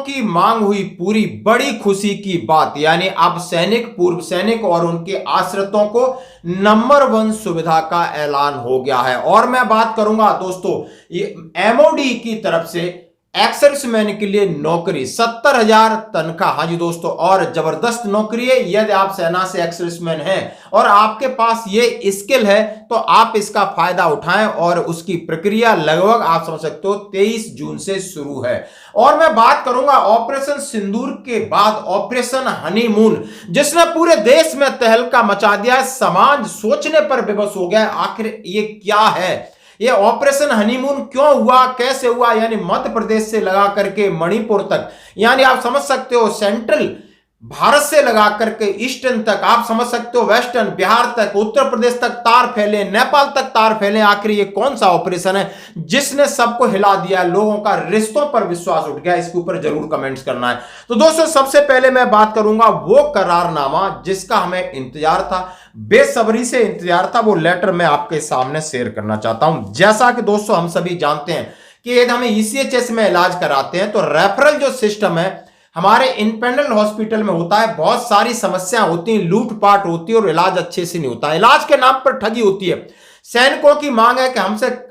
की मांग हुई पूरी, बड़ी खुशी की बात, यानी अब सैनिक, पूर्व सैनिक और उनके आश्रितों को नंबर 1 सुविधा का ऐलान हो गया है। और मैं बात करूंगा दोस्तों, ये एमओडी की तरफ से एक्स सर्विसमैन के लिए नौकरी 70,000 तनख्वाह। हाँ जी दोस्तों, और जबरदस्त नौकरी है। यदि आप सेना से एक्स सर्विसमैन हैं और आपके पास ये स्किल है तो आप इसका फायदा उठाएं। और उसकी प्रक्रिया लगभग आप समझ सकते हो 23 जून से शुरू है। और मैं बात करूंगा ऑपरेशन सिंदूर के बाद ऑपरेशन हनीमून, जिसने पूरे देश में तहलका मचा दिया। समाज सोचने पर विवश हो गया आखिर ये क्या है, ये ऑपरेशन हनीमून क्यों हुआ, कैसे हुआ। यानी मध्य प्रदेश से लगा करके मणिपुर तक, यानी आप समझ सकते हो सेंट्रल भारत से लगा करके ईस्टर्न तक, आप समझ सकते हो वेस्टर्न बिहार तक, उत्तर प्रदेश तक तार फैले, नेपाल तक तार फैले। आखिर ये कौन सा ऑपरेशन है जिसने सबको हिला दिया, लोगों का रिश्तों पर विश्वास उठ गया, इसके ऊपर जरूर कमेंट्स करना है। तो दोस्तों सबसे पहले मैं बात करूंगा वो करारनामा जिसका हमें इंतजार था, बेसब्री से इंतजार था। वो लेटर मैं आपके सामने शेयर करना चाहता हूं। जैसा कि दोस्तों हम सभी जानते हैं कि यदि हमें ईसीएचएस में इलाज कराते हैं तो रेफरल जो सिस्टम है हमारे इंडिपेंडेंट हॉस्पिटल में होता है। बहुत सारी समस्याएं होती हैं, लूटपाट होती है और इलाज अच्छे से नहीं होता, इलाज के नाम पर ठगी होती है। सैनिकों की मांग है कि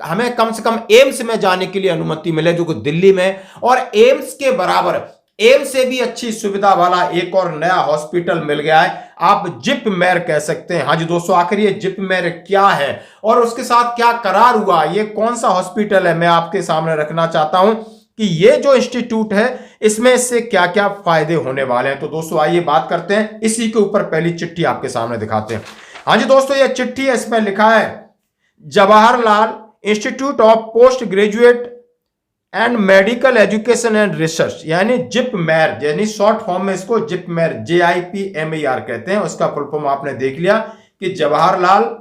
हमें कम से कम एम्स में जाने के लिए अनुमति मिले, जो कि दिल्ली में, और एम्स के बराबर, एम्स से भी अच्छी सुविधा वाला एक और नया हॉस्पिटल मिल गया है, आप जिप मेर कह सकते हैं। हाँ जी दोस्तों, आखिर ये जिप मेर क्या है और उसके साथ क्या करार हुआ, ये कौन सा हॉस्पिटल है, मैं आपके सामने रखना चाहता हूं कि ये जो इंस्टीट्यूट है इसमें इससे क्या क्या फायदे होने वाले हैं। तो दोस्तों आइए बात करते हैं, इसी के ऊपर पहली चिट्ठी आपके सामने दिखाते हैं। हाँ जी दोस्तों, ये चिट्ठी है, इसमें लिखा है Jawaharlal institute of post graduate and medical education and research, यानी जिप मेर, यानी शॉर्ट फॉर्म में इसको जिप मेर, JIPMER कहते हैं। उसका फुल फॉर्म आपने देख लिया कि Jawaharlal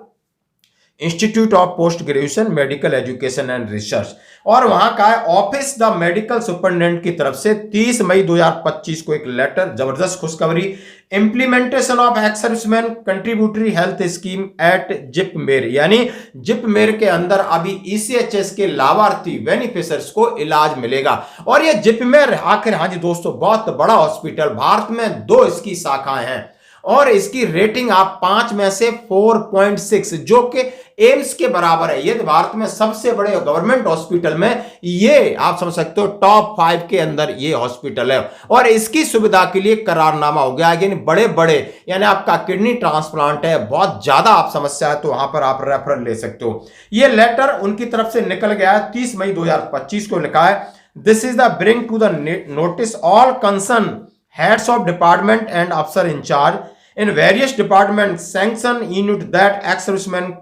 institute of post graduation medical education and research. और वहां का है ऑफिस द मेडिकल सुपरिटेंडेंट की तरफ से 30 मई 2025 को एक लेटर, जबरदस्त खुशखबरी, implementation of ex serviceman contributory health scheme at zip मेर, यानी जिप मेर के अंदर अभी ईसीएचएस के लाभार्थी बेनिफिशियर्स को इलाज मिलेगा। और ये जिप मेर आखिर, हाँ जी दोस्तों, बहुत बड़ा हॉस्पिटल, भारत में 2 इसकी शाखाएं हैं और इसकी रेटिंग आप 5 में से 4.6, जो कि एम्स के बराबर है। ये भारत में सबसे बड़े गवर्नमेंट हॉस्पिटल में ये आप समझ सकते हो टॉप 5 के अंदर ये हॉस्पिटल है। और इसकी सुविधा के लिए करारनामा हो गया, यानी बड़े बड़े, यानी आपका किडनी ट्रांसप्लांट है, बहुत ज्यादा आप समस्या है तो वहां पर आप रेफरल ले सकते हो। ये लेटर उनकी तरफ से निकल गया है, 30 मई 2025 को लिखा है, this is the bring to the notice all concern heads of department and officer in charge in various departments sanction unit that ex-servicemen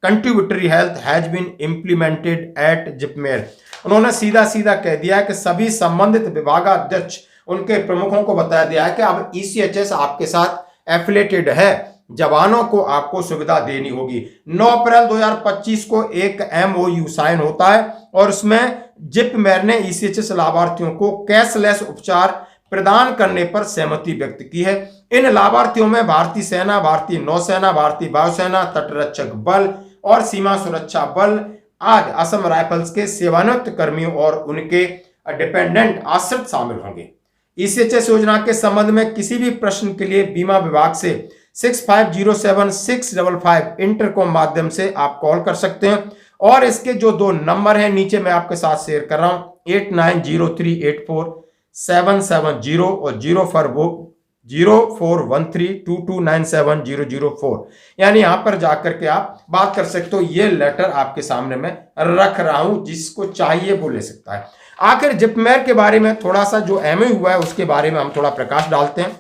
contributory health has been implemented at JIPMER। उन्होंने सीधा सीधा कह दिया है कि सभी संबंधित विभागाध्यक्ष, उनके प्रमुखों को बता दिया है कि अब ईसीएचएस आपके साथ एफिलेटेड है, जवानों को आपको सुविधा देनी होगी। 9 अप्रैल 2025 को एक MOU साइन होता है और उसमें JIPMER ने ईसीएचएस लाभार्थियों को कैशलेस उपचार प्रदान करने पर सहमति व्यक्त की है। इन लाभार्थियों में भारतीय सेना, भारतीय नौसेना, भारतीय वायुसेना, तटरक्षक बल और सीमा सुरक्षा बल आदि, असम राइफल्स के सेवानिवृत्त कर्मियों और उनके डिपेंडेंट आश्रित शामिल होंगे। ईसीएचएस योजना के संबंध में किसी भी प्रश्न के लिए बीमा विभाग से 6507-655 इंटरकॉम माध्यम से आप कॉल कर सकते हैं। और इसके जो 2 नंबर हैं नीचे मैं आपके साथ शेयर कर रहा हूं, 890384-770 और 041322970004, यानी यहां पर जाकर के आप बात कर सकते हो। ये लेटर आपके सामने मैं रख रहा हूं, जिसको चाहिए वो ले सकता है। आखिर जिपमेर के बारे में थोड़ा सा जो एमओयू हुआ है उसके बारे में हम थोड़ा प्रकाश डालते हैं।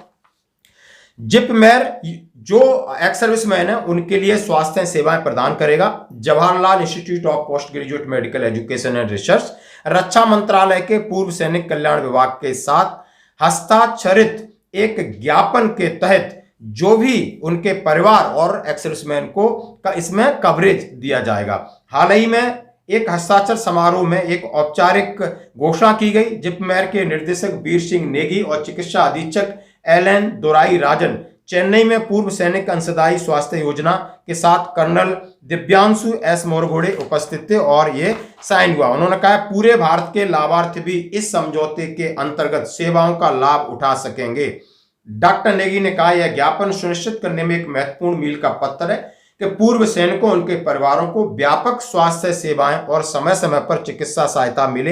जिपमेर जो एक्स सर्विसमैन है उनके लिए स्वास्थ्य सेवाएं प्रदान करेगा। Jawaharlal institute of post graduate medical education and research रक्षा मंत्रालय के पूर्व सैनिक कल्याण विभाग के साथ हस्ताक्षरित एक ज्ञापन के तहत जो भी उनके परिवार और एक्स सर्विसमैन को इसमें कवरेज दिया जाएगा। हाल ही में एक हस्ताक्षर समारोह में एक औपचारिक घोषणा की गई। जिपमेर के निर्देशक वीर सिंह नेगी और चिकित्सा अधीक्षक LN दोराई राजन चेन्नई में पूर्व सैनिक अंशदायी स्वास्थ्य योजना के साथ कर्नल दिव्यांशु एस मोरगोडे उपस्थित थे और ये साइन हुआ। उन्होंने कहा पूरे भारत के लाभार्थी भी इस समझौते के अंतर्गत सेवाओं का लाभ उठा सकेंगे। डॉक्टर नेगी ने कहा यह ज्ञापन सुनिश्चित करने में एक महत्वपूर्ण मील का पत्थर है कि पूर्व सैनिकों उनके परिवारों को व्यापक स्वास्थ्य सेवाएं और समय समय पर चिकित्सा सहायता मिले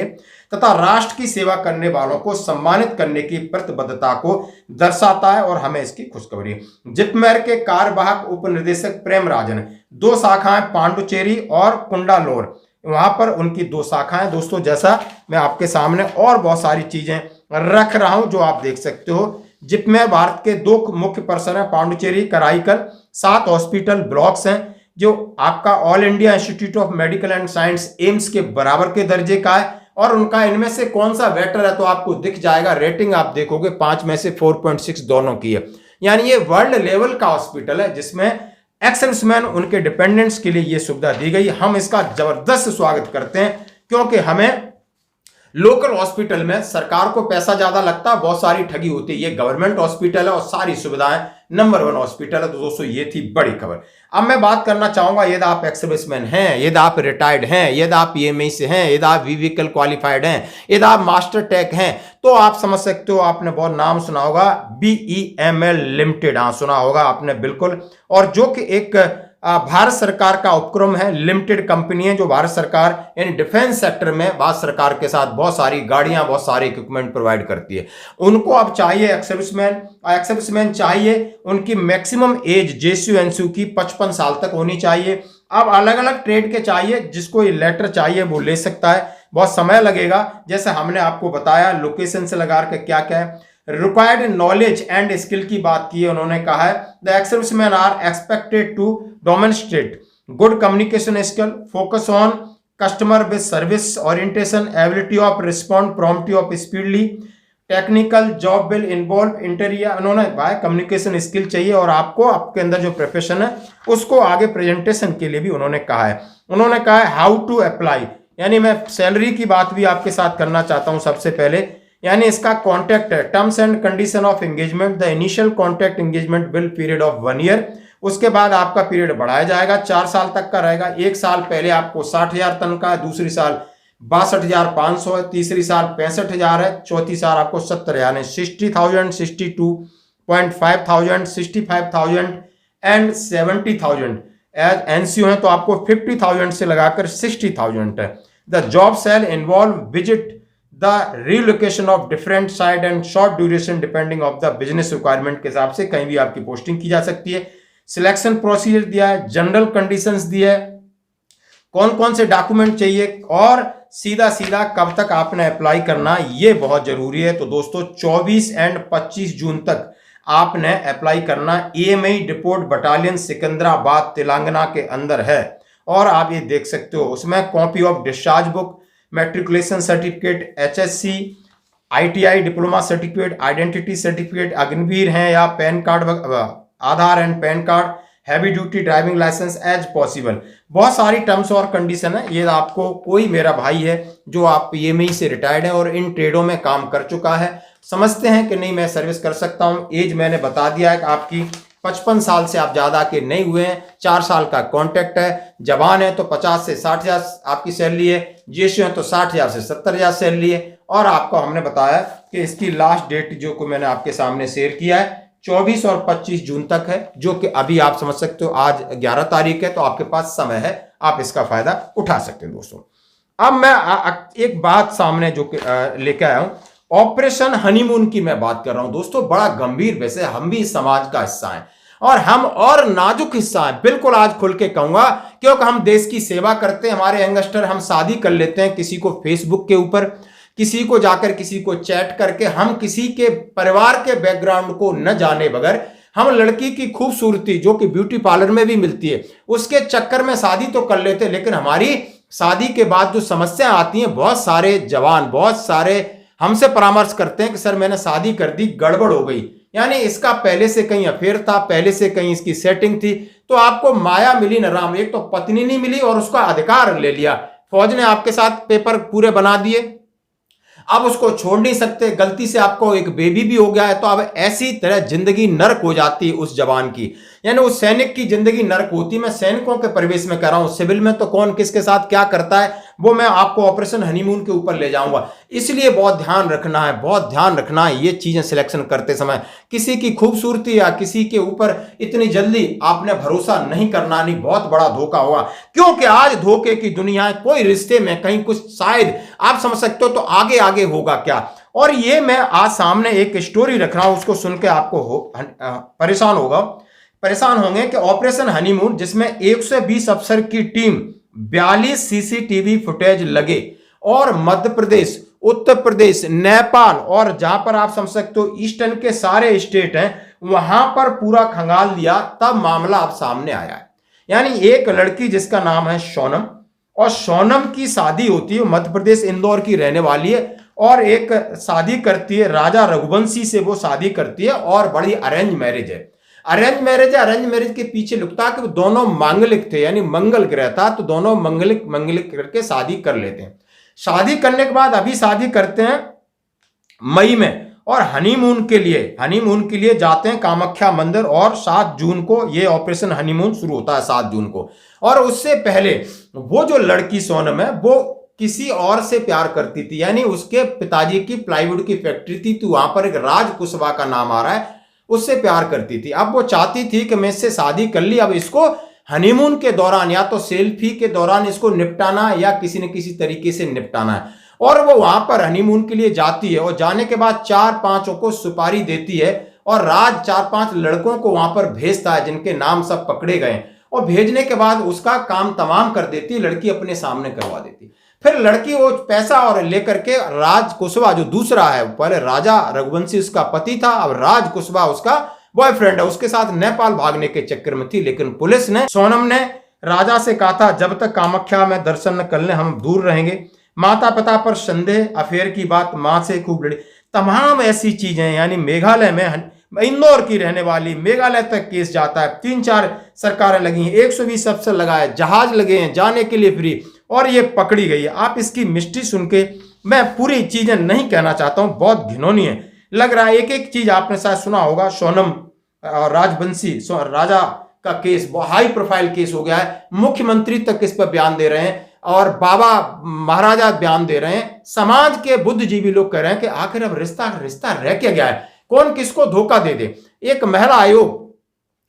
तथा राष्ट्र की सेवा करने वालों को सम्मानित करने की प्रतिबद्धता को दर्शाता है और हमें इसकी खुशखबरी है। जिपमेर के कार्यवाहक उप निदेशक प्रेम राजन, 2 शाखाएं पांडुचेरी और कुंडालोर, वहां पर उनकी 2 शाखाएं। दोस्तों जैसा मैं आपके सामने और बहुत सारी चीजें रख रहा हूं जो आप देख सकते हो। जिपमेर भारत के 2 मुख्य परिसर हैं, पांडुचेरी कराईकल, 7 हॉस्पिटल ब्लॉक्स हैं जो आपका all India institute of medical and science AIIMS के बराबर के दर्जे का है। और उनका इनमें से कौन सा बेटर है तो आपको दिख जाएगा, रेटिंग आप देखोगे 5 में से 4.6 दोनों की है। यानी ये वर्ल्ड लेवल का हॉस्पिटल है जिसमें एक्स सर्विसमैन उनके डिपेंडेंट्स के लिए ये सुविधा दी गई। हम इसका जबरदस्त स्वागत करते हैं क्योंकि हमें लोकल हॉस्पिटल में सरकार को पैसा ज्यादा लगता है, बहुत सारी ठगी होती है। ये गवर्नमेंट हॉस्पिटल है और सारी सुविधाएं नंबर 1 हॉस्पिटल है। तो दोस्तों ये थी बड़ी खबर। अब मैं बात करना चाहूंगा, यदि आप एक्स सर्विसमैन हैं, यदि आप रिटायर्ड हैं, यदि आप पीएमई से हैं, यदि आप वीवीकल क्वालिफाइड हैं, यदि आप मास्टर टेक हैं, तो आप समझ सकते हो, आपने बहुत नाम सुना होगा BEML लिमिटेड। हाँ सुना होगा आपने बिल्कुल। और जो कि एक भारत सरकार का उपक्रम है, लिमिटेड कंपनी है जो भारत सरकार यानी डिफेंस सेक्टर में भारत सरकार के साथ बहुत सारी गाड़ियां, बहुत सारे इक्विपमेंट प्रोवाइड करती है। उनको अब चाहिए एक्स सर्विसमैन चाहिए, उनकी मैक्सिमम एज जेएसयू की 55 साल तक होनी चाहिए। अब अलग अलग ट्रेड के चाहिए, जिसको ये लेटर चाहिए वो ले सकता है, बहुत समय लगेगा। जैसे हमने आपको बताया लोकेशन से लगा के क्या क्या है। रिक्वायर्ड नॉलेज एंड स्किल की बात की है, उन्होंने कहा है the ex serviceman are expected to demonstrate good communication skill, focus on customer with service orientation, ability of respond promptly of speedily, technical job will involve interior. उन्होंने भाई communication skill चाहिए और आपको आपके अंदर जो प्रोफेशन है उसको आगे प्रेजेंटेशन के लिए भी उन्होंने कहा है। उन्होंने कहा है हाउ टू अप्लाई, यानी मैं सैलरी की बात भी आपके साथ करना चाहता हूं सबसे पहले। यानी इसका कॉन्ट्रैक्ट है, terms and condition of engagement, the initial contract engagement will period of 1 year, उसके बाद आपका पीरियड बढ़ाया जाएगा, 4 साल तक का रहेगा। 1 साल पहले आपको 60,000 तनख्वाह है, दूसरी साल 62,500 है, तीसरी साल 65,000 है, चौथी साल आपको 70,000 है, 60,000, 62.5,000, 65,000 एंड 70,000 एज एनसीओ है, तो आपको 50,000 से लगाकर 60,000 है। The job shall involve visit the relocation of different side and short duration depending of the business requirement के हिसाब से कहीं भी आपकी पोस्टिंग की जा सकती है। सिलेक्शन प्रोसीजर दिया है, जनरल कंडीशंस दिया है, कौन कौन से डॉक्यूमेंट चाहिए और सीधा सीधा कब तक आपने अप्लाई करना, ये बहुत जरूरी है। तो दोस्तों 24 एंड 25 जून तक आपने अप्लाई करना। AMI depot battalion Secunderabad Telangana के अंदर है और आप ये देख सकते हो, उसमें copy of discharge book, matriculation certificate, HSC, ITI diploma certificate, identity certificate, Agniveer हैं या PAN card, Aadhaar and PAN card, heavy duty driving licence as possible. बहुत सारी टर्म्स और कंडीशन है। ये आपको कोई मेरा भाई है जो आप PMI से रिटायर्ड है और इन ट्रेडों में काम कर चुका है, समझते हैं कि नहीं मैं सर्विस कर सकता हूं। एज मैंने बता दिया है कि आपकी 55 साल से आप ज्यादा के नहीं हुए हैं, 4 साल का कॉन्ट्रैक्ट है, जवान है तो 50 से 60,000 आपकी सैलरी है, जीएसयू है तो 60,000 से 70,000 सैलरी है। और आपको हमने बताया कि इसकी लास्ट डेट जो को मैंने आपके सामने शेयर किया है 24 और 25 जून तक है, जो कि अभी आप समझ सकते हो आज 11 तारीख है, तो आपके पास समय है, आप इसका फायदा उठा सकते हैं। दोस्तों अब मैं एक बात सामने जो लेकर आया हूं, ऑपरेशन हनीमून की मैं बात कर रहा हूं। दोस्तों बड़ा गंभीर विषय, हम भी इस समाज का हिस्सा हैं और हम और नाजुक हिस्सा हैं, बिल्कुल आज खुल के कहूंगा, क्योंकि हम देश की सेवा करते हैं। हमारे यंगस्टर हम शादी कर लेते हैं किसी को फेसबुक के ऊपर, किसी को जाकर किसी को चैट करके, हम किसी के परिवार के बैकग्राउंड को न जाने बगैर हम लड़की की खूबसूरती जो कि ब्यूटी पार्लर में भी मिलती है उसके चक्कर में शादी तो कर लेते हैं, लेकिन हमारी शादी के बाद जो समस्या आती हैं, बहुत सारे जवान, बहुत सारे हमसे परामर्श करते हैं कि सर मैंने शादी कर दी, गड़बड़ हो गई, यानी इसका पहले से कहीं अफेयर था, पहले से कहीं इसकी सेटिंग थी, तो आपको माया मिली न राम। एक तो पत्नी नहीं मिली और उसका अधिकार ले लिया, फौज ने आपके साथ पेपर पूरे बना दिए, अब उसको छोड़ नहीं सकते, गलती से आपको एक बेबी भी हो गया है तो अब ऐसी तरह जिंदगी नरक हो जाती है उस जवान की, यानी उस सैनिक की जिंदगी नरक होती है। मैं सैनिकों के परिवेश में कह रहा हूं, सिविल में तो कौन किसके साथ क्या करता है वो मैं आपको ऑपरेशन हनीमून के ऊपर ले जाऊंगा। इसलिए बहुत ध्यान रखना है, बहुत ध्यान रखना है ये चीजें सिलेक्शन करते समय। किसी की खूबसूरती या किसी के ऊपर इतनी जल्दी आपने भरोसा नहीं करना, नहीं बहुत बड़ा धोखा होगा, क्योंकि आज धोखे की दुनिया है। कोई रिश्ते में कहीं कुछ शायद आप समझ सकते हो तो आगे आगे होगा क्या। और ये मैं आज सामने एक स्टोरी रख रहा हूं, उसको सुन के आपको परेशान होंगे कि ऑपरेशन हनीमून जिसमें 120 अफसर की टीम, 42 सीसीटीवी फुटेज लगे और मध्य प्रदेश, उत्तर प्रदेश, नेपाल और जहां पर आप समझ सकते हो ईस्टर्न के सारे स्टेट हैं वहां पर पूरा खंगाल दिया, तब मामला अब सामने आया है। यानी एक लड़की जिसका नाम है सोनम, और सोनम की शादी होती है, मध्य प्रदेश इंदौर की रहने वाली है, और एक शादी करती है राजा रघुवंशी से, वो शादी करती है और बड़ी अरेंज मैरिज है। अरेंज मैरिज के पीछे लुकता कि वो दोनों मांगलिक थे, यानी मंगल ग्रह था तो दोनों मंगलिक करके शादी कर लेते हैं। शादी करने के बाद अभी शादी करते हैं मई में, और हनीमून के लिए जाते हैं कामाख्या मंदिर, और 7 जून को ये ऑपरेशन हनीमून शुरू होता है, 7 जून को। और उससे पहले वो जो लड़की सोनम है वो किसी और से प्यार करती थी, यानी उसके पिताजी की प्लाईवुड की फैक्ट्री थी, तो वहां पर एक राज कुशवाहा का नाम आ रहा है, उससे प्यार करती थी। अब वो चाहती थी कि मैं इससे शादी कर ली, अब इसको हनीमून के दौरान या तो सेल्फी के दौरान इसको निपटाना है या किसी न किसी तरीके से निपटाना है। और वो वहां पर हनीमून के लिए जाती है, और जाने के बाद 4-5 को सुपारी देती है, और राज 4-5 लड़कों को वहां पर भेजता है जिनके नाम सब पकड़े गए, और भेजने के बाद उसका काम तमाम कर देती है, लड़की अपने सामने करवा देती। फिर लड़की वो पैसा और लेकर के राज कुशवाहा जो दूसरा है, पहले राजा रघुवंशी उसका पति था, अब राज कुशवाहा उसका बॉयफ्रेंड है, उसके साथ नेपाल भागने के चक्कर में थी। लेकिन पुलिस ने, सोनम ने राजा से कहा था जब तक कामाख्या में दर्शन न कर ले हम दूर रहेंगे। माता पिता पर संदेह, अफेयर की बात मां से खूब लड़ी, तमाम ऐसी चीजें। यानी मेघालय में इंदौर की रहने वाली, मेघालय तक केस जाता है, 3-4 सरकारें लगी हैं, 120 अफसर लगाए, जहाज लगे हैं जाने के लिए फ्री, और ये पकड़ी गई है। आप इसकी मिस्ट्री सुन के, मैं पूरी चीजें नहीं कहना चाहता हूं, बहुत घिनौनी है लग रहा है। एक एक चीज आपने शायद सुना होगा, सोनम और राजवंशी राजा का केस हाई प्रोफाइल केस हो गया है, मुख्यमंत्री तक इस पर बयान दे रहे हैं, और बाबा महाराजा बयान दे रहे हैं। समाज के बुद्धिजीवी लोग कह रहे हैं कि आखिर अब रिश्ता रह क्या गया है, कौन किसको धोखा दे दे। एक महिला आयोग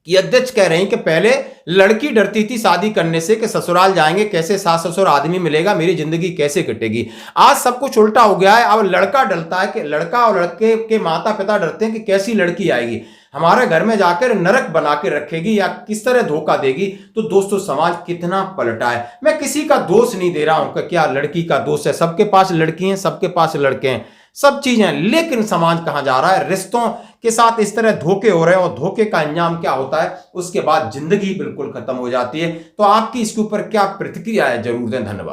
की अध्यक्ष कह रहे हैं कि पहले लड़की डरती थी शादी करने से कि ससुराल जाएंगे कैसे, सास ससुर आदमी मिलेगा, मेरी जिंदगी कैसे कटेगी। आज सब कुछ उल्टा हो गया है, अब लड़का डरता है कि लड़का और लड़के के माता पिता डरते हैं कि कैसी लड़की आएगी, हमारे घर में जाकर नरक बना के रखेगी या किस तरह धोखा देगी। तो दोस्तों समाज कितना पलटा है। मैं किसी का दोष नहीं दे रहा हूं कि क्या लड़की का दोष है, सबके पास लड़की हैं, सबके पास लड़के हैं, सब चीजें, लेकिन समाज कहां जा रहा है, रिश्तों के साथ इस तरह धोखे हो रहे हैं, और धोखे का अंजाम क्या होता है, उसके बाद जिंदगी बिल्कुल खत्म हो जाती है। तो आपकी इसके ऊपर क्या प्रतिक्रिया है जरूर दें। धन्यवाद।